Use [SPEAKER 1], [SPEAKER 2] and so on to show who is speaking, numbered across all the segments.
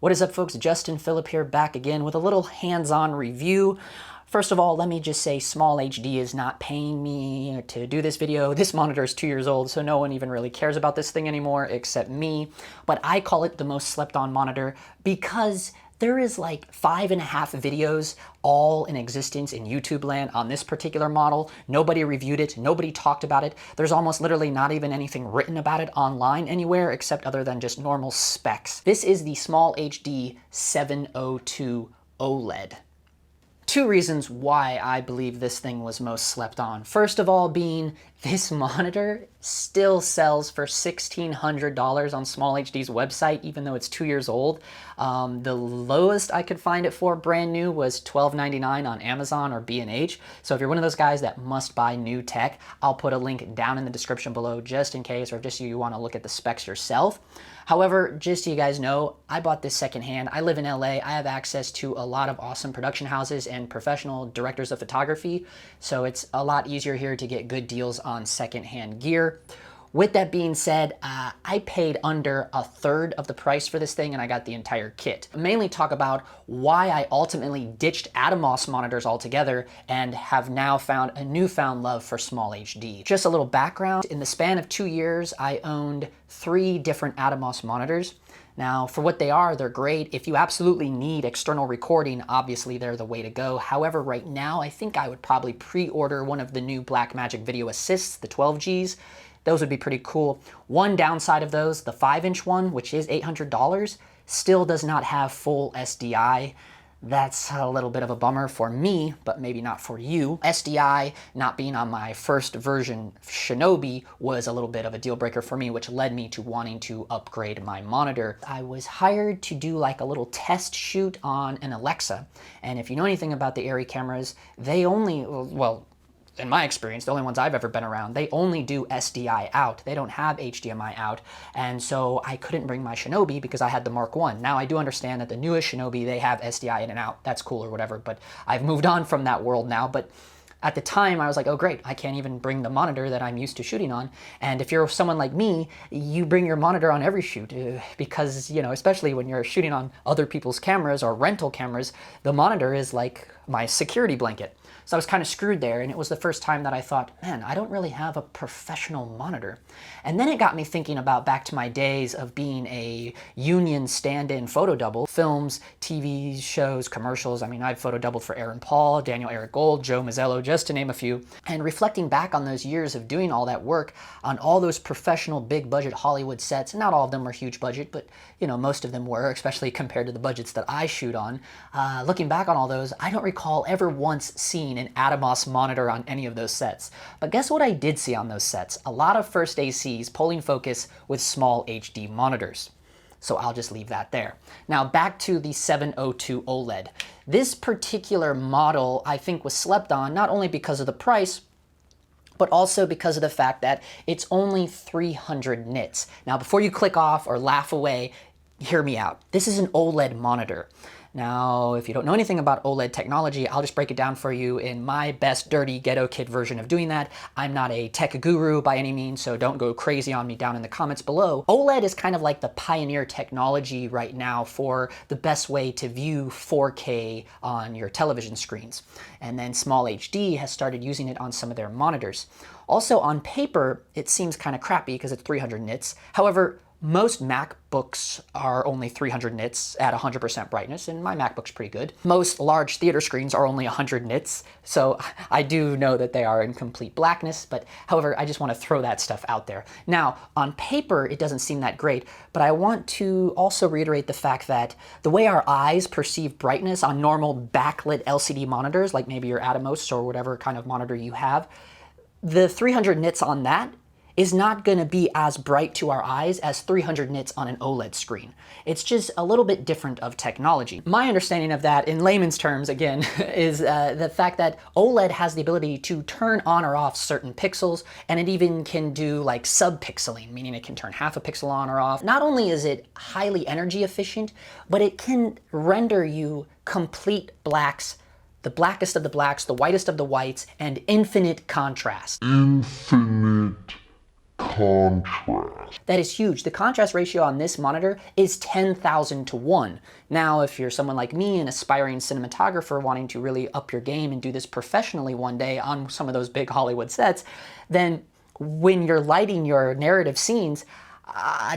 [SPEAKER 1] What is up, folks? Justin Phillip here, back again with a little hands-on review. First of all, let me just say SmallHD is not paying me to do this video. This monitor is 2 years old, so no one even really cares about this thing anymore except me. But I call it the most slept-on monitor because there is like 5.5 videos all in existence in YouTube land on this particular model. Nobody reviewed it, nobody talked about it. There's almost literally not even anything written about it online anywhere except other than just normal specs. This is the SmallHD 702 OLED. Two reasons why I believe this thing was most slept on. First of all being this monitor still sells for $1,600 on SmallHD's website, even though it's 2 years old. The lowest I could find it for brand new was $12.99 on Amazon or B&H. So if you're one of those guys that must buy new tech, I'll put a link down in the description below just in case, or just so you want to look at the specs yourself. However, just so you guys know, I bought this secondhand. I live in LA. I have access to a lot of awesome production houses and professional directors of photography, so it's a lot easier here to get good deals on secondhand gear. With that being said, I paid under 1/3 of the price for this thing and I got the entire kit. Mainly talk about why I ultimately ditched Atomos monitors altogether and have now found a newfound love for SmallHD. Just a little background, in the span of 2 years, I owned 3 different Atomos monitors. Now, for what they are, they're great. If you absolutely need external recording, obviously they're the way to go. However, right now, I think I would probably pre-order one of the new BlackMagic Video Assists, the 12Gs. Those would be pretty cool. One downside of those, the 5-inch one, which is $800, still does not have full SDI. That's a little bit of a bummer for me, but maybe not for you. SDI not being on my first version Shinobi was a little bit of a deal breaker for me, which led me to wanting to upgrade my monitor. I was hired to do like a little test shoot on an Alexa. And if you know anything about the Arri cameras, they only, well, in my experience, the only ones I've ever been around, they only do SDI out. They don't have HDMI out. And so I couldn't bring my Shinobi because I had the Mark I. Now I do understand that the newest Shinobi, they have SDI in and out. That's cool or whatever, but I've moved on from that world now. But at the time I was like, oh great, I can't even bring the monitor that I'm used to shooting on. And if you're someone like me, you bring your monitor on every shoot because, you know, especially when you're shooting on other people's cameras or rental cameras, the monitor is like my security blanket. So I was kind of screwed there, and it was the first time that I thought, man, I don't really have a professional monitor. And then it got me thinking about back to my days of being a union stand-in photo double. Films, TV shows, commercials. I mean, I've photo doubled for Aaron Paul, Daniel Eric Gold, Joe Mazzello, just to name a few. And reflecting back on those years of doing all that work on all those professional big budget Hollywood sets, and not all of them were huge budget, but you know, most of them were, especially compared to the budgets that I shoot on. Looking back on all those, I don't recall ever once seeing an Atomos monitor on any of those sets. But guess what I did see on those sets? A lot of first ACs pulling focus with SmallHD monitors. So I'll just leave that there. Now back to the 702 OLED. This particular model I think was slept on not only because of the price, but also because of the fact that it's only 300 nits. Now before you click off or laugh away, hear me out. This is an OLED monitor. Now, if you don't know anything about OLED technology, I'll just break it down for you in my best dirty ghetto kid version of doing that. I'm not a tech guru by any means, so don't go crazy on me down in the comments below. OLED is kind of like the pioneer technology right now for the best way to view 4K on your television screens. And then SmallHD has started using it on some of their monitors. Also on paper, it seems kind of crappy because it's 300 nits. However, most MacBooks are only 300 nits at 100% brightness, and my MacBook's pretty good. Most large theater screens are only 100 nits, so I do know that they are in complete blackness, but however, I just want to throw that stuff out there. Now, on paper, it doesn't seem that great, but I want to also reiterate the fact that the way our eyes perceive brightness on normal backlit LCD monitors, like maybe your Atomos or whatever kind of monitor you have, the 300 nits on that is not going to be as bright to our eyes as 300 nits on an OLED screen. It's just a little bit different of technology. My understanding of that, in layman's terms again, is the fact that OLED has the ability to turn on or off certain pixels, and it even can do like sub-pixeling, meaning it can turn half a pixel on or off. Not only is it highly energy efficient, but it can render you complete blacks, the blackest of the blacks, the whitest of the whites, and infinite contrast.
[SPEAKER 2] Infinite contrast.
[SPEAKER 1] That is huge. The contrast ratio on this monitor is 10,000 to 1. Now, if you're someone like me, an aspiring cinematographer wanting to really up your game and do this professionally one day on some of those big Hollywood sets, then when you're lighting your narrative scenes,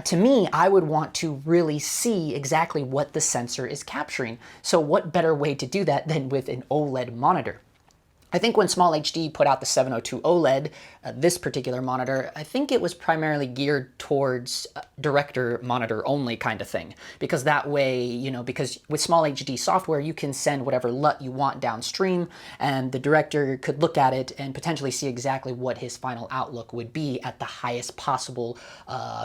[SPEAKER 1] to me, I would want to really see exactly what the sensor is capturing. So what better way to do that than with an OLED monitor? I think when SmallHD put out the 702 OLED, this particular monitor, I think it was primarily geared towards director monitor only kind of thing. Because that way, you know, because with SmallHD software, you can send whatever LUT you want downstream, and the director could look at it and potentially see exactly what his final outlook would be at the highest possible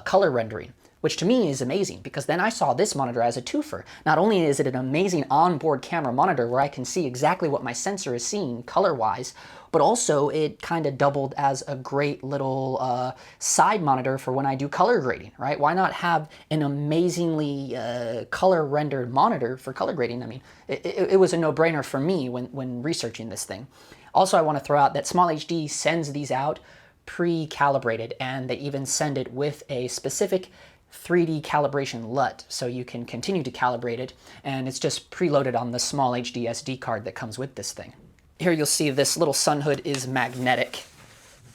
[SPEAKER 1] color rendering. Which to me is amazing, because then I saw this monitor as a twofer. Not only is it an amazing onboard camera monitor where I can see exactly what my sensor is seeing color-wise, but also it kind of doubled as a great little side monitor for when I do color grading, right? Why not have an amazingly color-rendered monitor for color grading? I mean, it was a no-brainer for me when researching this thing. Also, I want to throw out that SmallHD sends these out pre-calibrated, and they even send it with a specific 3D calibration LUT, so you can continue to calibrate it, and it's just preloaded on the SmallHD SD card that comes with this thing. Here you'll see this little sun hood is magnetic.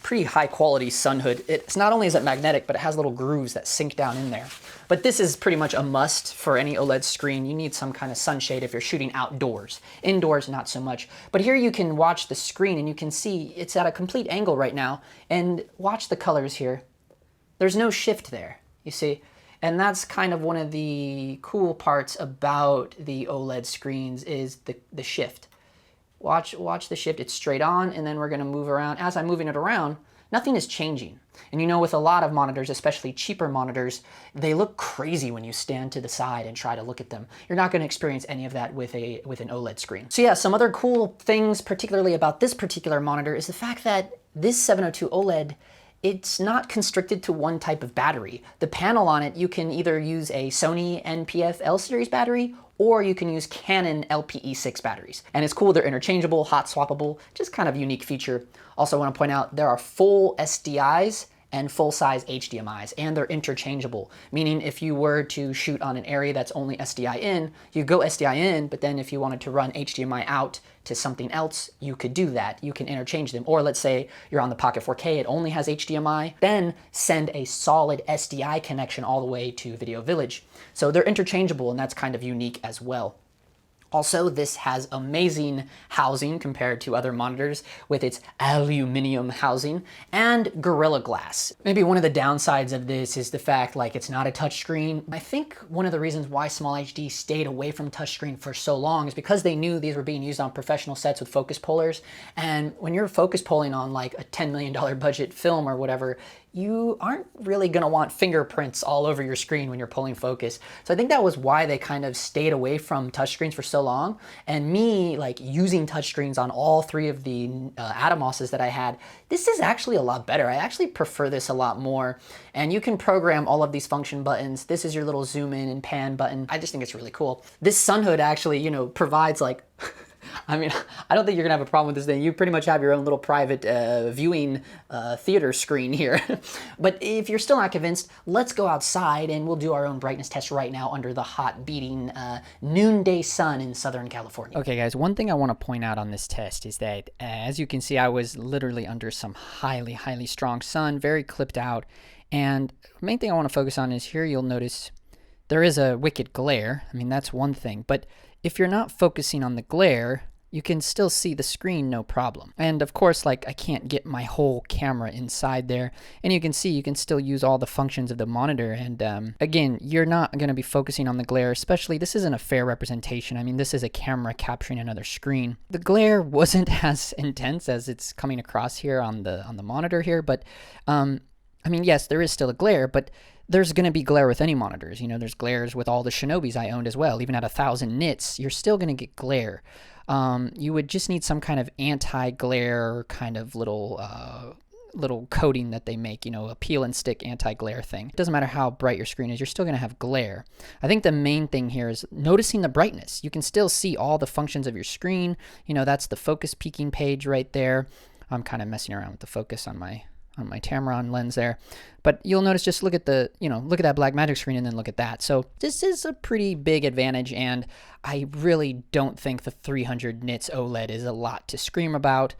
[SPEAKER 1] Pretty high quality sun hood. It's not only is it magnetic, but it has little grooves that sink down in there. But this is pretty much a must for any OLED screen. You need some kind of sunshade if you're shooting outdoors. Indoors, not so much. But here you can watch the screen and you can see it's at a complete angle right now, and watch the colors here. There's no shift there. You see, and that's kind of one of the cool parts about the OLED screens is the shift. Watch the shift. It's straight on, and then we're going to move around. As I'm moving it around, nothing is changing. And you know, with a lot of monitors, especially cheaper monitors, they look crazy when you stand to the side and try to look at them. You're not going to experience any of that with an OLED screen. So yeah, some other cool things, particularly about this particular monitor, is the fact that this 702 OLED, it's not constricted to one type of battery. The panel on it, you can either use a Sony NPF L series battery, or you can use Canon LPE6 batteries. And it's cool, they're interchangeable, hot swappable, just kind of unique feature. Also I want to point out there are full SDIs and full-size HDMIs, and they're interchangeable, meaning if you were to shoot on an area that's only SDI in, you go SDI in, but then if you wanted to run HDMI out to something else, you could do that. You can interchange them. Or let's say you're on the Pocket 4K, it only has HDMI, then send a solid SDI connection all the way to Video Village. So they're interchangeable, and that's kind of unique as well. Also, this has amazing housing compared to other monitors with its aluminum housing and Gorilla Glass. Maybe one of the downsides of this is the fact like it's not a touchscreen. I think one of the reasons why SmallHD stayed away from touchscreen for so long is because they knew these were being used on professional sets with focus pullers. And when you're focus pulling on like a $10 million budget film or whatever, you aren't really going to want fingerprints all over your screen when you're pulling focus. So I think that was why they kind of stayed away from touchscreens for so long. And me, like using touchscreens on all three of the Atomoses that I had, this is actually a lot better. I actually prefer this a lot more. And you can program all of these function buttons. This is your little zoom in and pan button. I just think it's really cool. This sun hood actually, you know, provides like I mean, I don't think you're gonna have a problem with this thing. You pretty much have your own little private viewing theater screen here. But if you're still not convinced, let's go outside and we'll do our own brightness test right now under the hot beating noonday sun in Southern California. Okay guys, one thing I wanna point out on this test is that as you can see, I was literally under some highly, highly strong sun, very clipped out. And the main thing I wanna focus on is here you'll notice there is a wicked glare. I mean, that's one thing, but if you're not focusing on the glare, you can still see the screen no problem. And of course, like I can't get my whole camera inside there. And you can see you can still use all the functions of the monitor. And again, you're not gonna be focusing on the glare, especially this isn't a fair representation. I mean, this is a camera capturing another screen. The glare wasn't as intense as it's coming across here on the monitor here, but I mean, yes, there is still a glare, but there's going to be glare with any monitors. You know, there's glares with all the Shinobis I owned as well. Even at 1,000 nits, you're still going to get glare. You would just need some kind of anti-glare kind of little coating that they make, you know, a peel and stick anti-glare thing. It doesn't matter how bright your screen is, you're still going to have glare. I think the main thing here is noticing the brightness. You can still see all the functions of your screen. You know, that's the focus peaking page right there. I'm kind of messing around with the focus on my on my Tamron lens there. But you'll notice, just look at the, look at that BlackMagic screen and then look at that. So this is a pretty big advantage, and I really don't think the 300 nits OLED is a lot to scream about,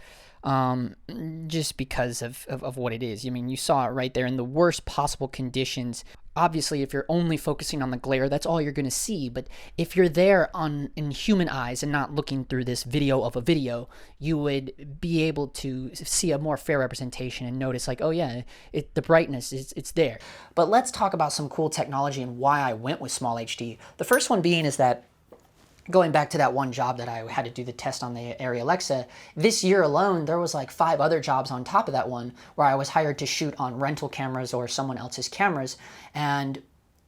[SPEAKER 1] just because of what it is. I mean, you saw it right there in the worst possible conditions. Obviously, if you're only focusing on the glare, that's all you're going to see. But if you're there in human eyes and not looking through this video of a video, you would be able to see a more fair representation and notice, like, oh yeah, the brightness, it's there. But let's talk about some cool technology and why I went with smallHD. The first one being is that, going back to that one job that I had to do the test on the Arri Alexa, this year alone, there was like 5 other jobs on top of that one where I was hired to shoot on rental cameras or someone else's cameras. And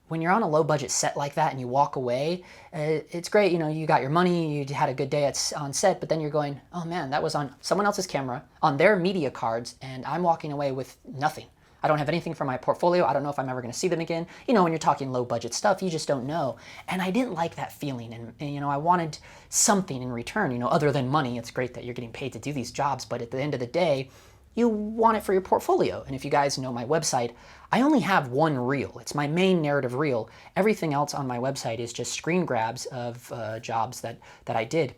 [SPEAKER 1] when you're on a low budget set like that and you walk away, it's great, you got your money, you had a good day on set, but then you're going, oh man, that was on someone else's camera, on their media cards, and I'm walking away with nothing. I don't have anything for my portfolio. I don't know if I'm ever going to see them again. When you're talking low budget stuff, you just don't know. And I didn't like that feeling. And I wanted something in return, other than money. It's great that you're getting paid to do these jobs, but at the end of the day, you want it for your portfolio. And if you guys know my website, I only have one reel. It's my main narrative reel. Everything else on my website is just screen grabs of jobs that I did.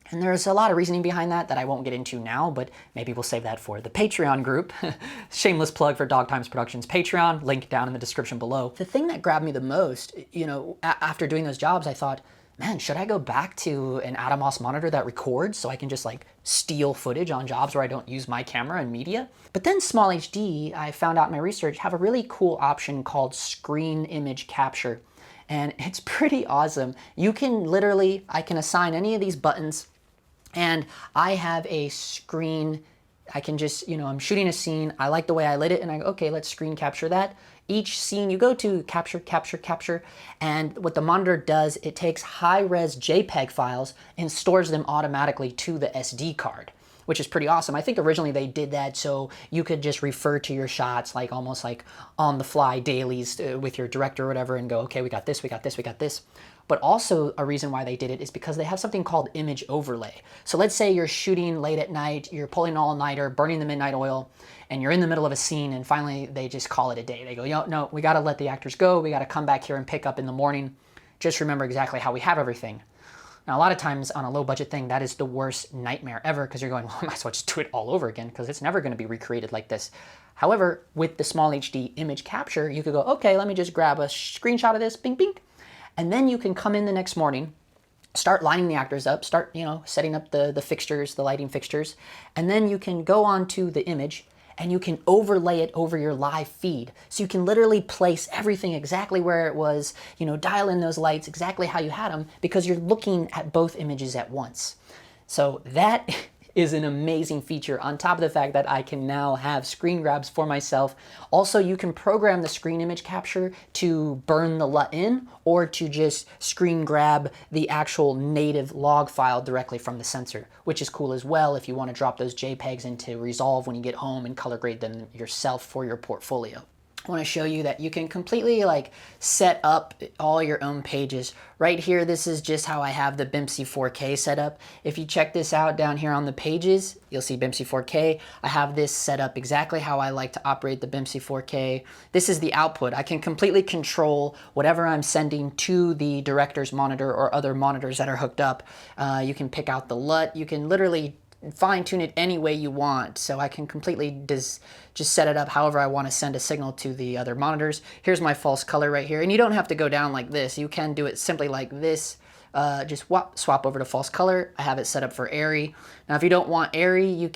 [SPEAKER 1] And there's a lot of reasoning behind that I won't get into now, but maybe we'll save that for the Patreon group. Shameless plug for Dog Times Productions Patreon, link down in the description below. The thing that grabbed me the most, after doing those jobs, I thought, man, should I go back to an Atomos monitor that records so I can just like steal footage on jobs where I don't use my camera and media? But then smallHD, I found out in my research, have a really cool option called screen image capture. And it's pretty awesome. You can literally, I can assign any of these buttons, and I have a screen. I can just, I'm shooting a scene. I like the way I lit it, and I go, okay, let's screen capture that. Each scene you go to, capture, capture, capture. And what the monitor does, it takes high-res JPEG files and stores them automatically to the SD card, which is pretty awesome. I think originally they did that so you could just refer to your shots like almost like on the fly dailies with your director or whatever and go, okay, we got this, we got this, we got this. But also a reason why they did it is because they have something called image overlay. So let's say you're shooting late at night, you're pulling an all-nighter, burning the midnight oil, and you're in the middle of a scene, and finally they just call it a day. They go, no, we gotta let the actors go, we gotta come back here and pick up in the morning. Just remember exactly how we have everything. Now, a lot of times on a low budget thing, that is the worst nightmare ever, because you're going, well, I might as well just do it all over again, because it's never gonna be recreated like this. However, with the smallHD image capture, you could go, okay, let me just grab a screenshot of this, bing, bing. And then you can come in the next morning, start lining the actors up, start, setting up the fixtures, the lighting fixtures, and then you can go on to the image and you can overlay it over your live feed. So you can literally place everything exactly where it was, dial in those lights exactly how you had them, because you're looking at both images at once. So that is an amazing feature, on top of the fact that I can now have screen grabs for myself. Also, you can program the screen image capture to burn the LUT in, or to just screen grab the actual native log file directly from the sensor, which is cool as well if you want to drop those JPEGs into Resolve when you get home and color grade them yourself for your portfolio. I want to show you that you can completely set up all your own pages. Right here, this is just how I have the BIMC 4K set up. If you check this out down here on the pages, you'll see BIMC 4K. I have this set up exactly how I like to operate the BIMC 4K. This is the output. I can completely control whatever I'm sending to the director's monitor or other monitors that are hooked up. You can pick out the LUT. You can literally fine-tune it any way you want, so I can completely just set it up however I want to send a signal to the other monitors. Here's my false color right here, and you don't have to go down like this. You can do it simply like this. Just swap over to false color. I have it set up for Arri. Now, if you don't want Arri, you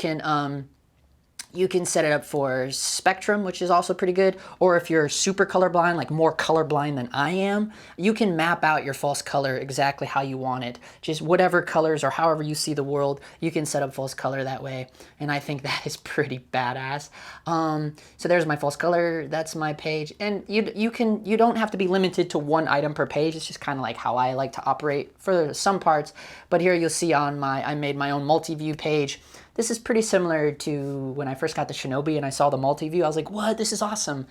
[SPEAKER 1] can set it up for spectrum, which is also pretty good. Or if you're super colorblind, like more colorblind than I am, you can map out your false color exactly how you want it. Just whatever colors or however you see the world, you can set up false color that way. And I think that is pretty badass. So there's my false color. That's my page. And you don't have to be limited to one item per page. It's just kind of like how I like to operate for some parts. But here you'll see on I made my own multi-view page. This is pretty similar to when I first got the Shinobi and I saw the multi-view. I was like, what? This is awesome.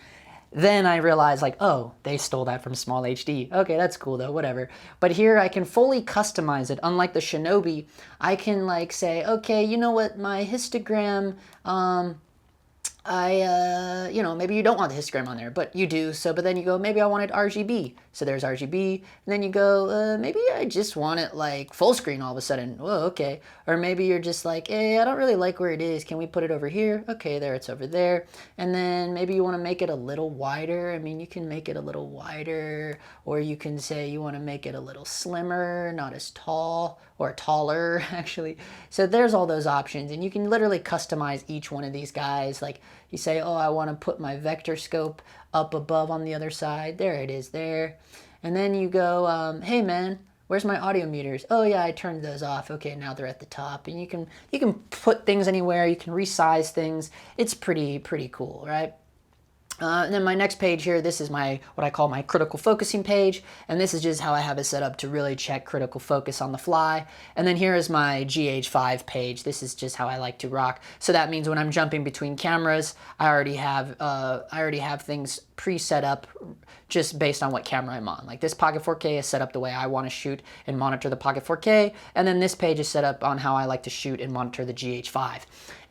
[SPEAKER 1] Then I realized oh, they stole that from smallHD. Okay, that's cool though, whatever. But here I can fully customize it. Unlike the Shinobi, I can say, okay, you know what, my histogram, you know, maybe you don't want the histogram on there, but you do. So, but then you go, maybe I wanted RGB. So there's RGB. And then you go, maybe I just want it like full screen all of a sudden. Well, okay. Or maybe you're just like, hey, I don't really like where it is. Can we put it over here? Okay, there, it's over there. And then maybe you want to make it a little wider. I mean, you can make it a little wider, or you can say you want to make it a little slimmer, not as tall, or taller, actually. So there's all those options, and you can literally customize each one of these guys. Like you say, oh, I want to put my vector scope up above on the other side. There it is there. And then you go, hey man, where's my audio meters? Oh yeah, I turned those off. Okay, now they're at the top. And you can put things anywhere. You can resize things. It's pretty cool, right? And then my next page here, this is my what I call my critical focusing page, and this is just how I have it set up to really check critical focus on the fly. And then here is my GH5 page. This is just how I like to rock. So that means when I'm jumping between cameras, I already have things pre-set up just based on what camera I'm on. Like this Pocket 4K is set up the way I want to shoot and monitor the Pocket 4K, and then this page is set up on how I like to shoot and monitor the GH5.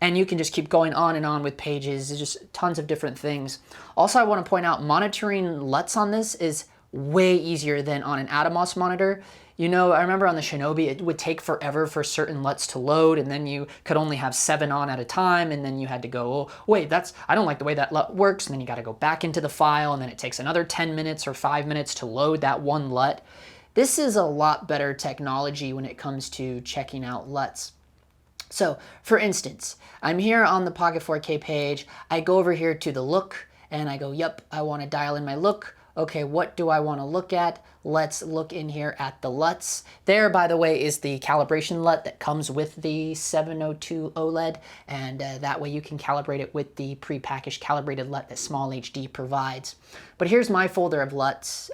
[SPEAKER 1] And you can just keep going on and on with pages. There's just tons of different things. Also, I want to point out monitoring LUTs on this is way easier than on an Atomos monitor. You know, I remember on the Shinobi, it would take forever for certain LUTs to load, and then you could only have 7 on at a time, and then you had to go, oh, wait, I don't like the way that LUT works, and then you got to go back into the file, and then it takes another 10 minutes or 5 minutes to load that one LUT. This is a lot better technology when it comes to checking out LUTs. So, for instance, I'm here on the Pocket 4K page. I go over here to the look, and I go, yep, I want to dial in my look. Okay, what do I want to look at? Let's look in here at the LUTs. There, by the way, is the calibration LUT that comes with the 702 OLED, and that way you can calibrate it with the pre-packaged calibrated LUT that smallHD provides. But here's my folder of LUTs.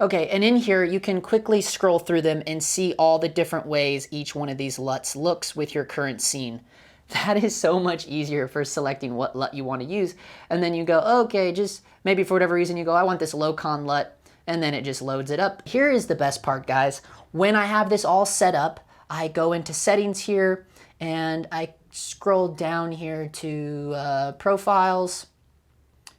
[SPEAKER 1] Okay, and in here you can quickly scroll through them and see all the different ways each one of these LUTs looks with your current scene. That is so much easier for selecting what LUT you want to use. And then you go, okay, just maybe for whatever reason you go, I want this low-con LUT, and then it just loads it up. Here is the best part, guys. When I have this all set up, I go into settings here, and I scroll down here to profiles.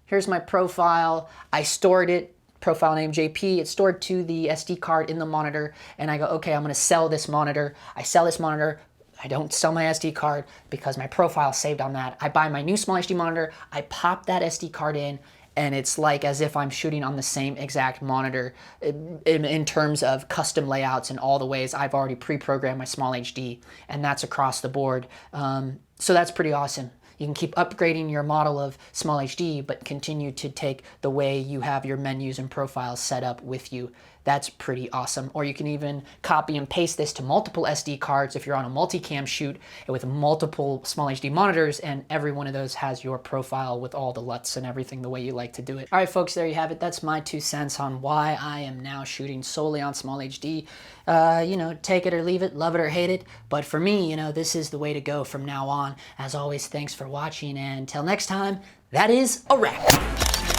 [SPEAKER 1] Here's my profile. I stored it. Profile name JP, it's stored to the SD card in the monitor, and I go, okay, I'm gonna sell this monitor. I sell this monitor. I don't sell my SD card because my profile is saved on that. I buy my new smallHD monitor, I pop that SD card in, and it's like as if I'm shooting on the same exact monitor in terms of custom layouts and all the ways I've already pre-programmed my smallHD, and that's across the board. So that's pretty awesome. You can keep upgrading your model of smallHD, but continue to take the way you have your menus and profiles set up with you. That's pretty awesome. Or you can even copy and paste this to multiple SD cards if you're on a multicam shoot with multiple smallHD monitors, and every one of those has your profile with all the LUTs and everything the way you like to do it. All right, folks, there you have it. That's my 2 cents on why I am now shooting solely on smallHD. You know, take it or leave it, love it or hate it. But for me, you know, this is the way to go from now on. As always, thanks for watching, and until next time, that is a wrap.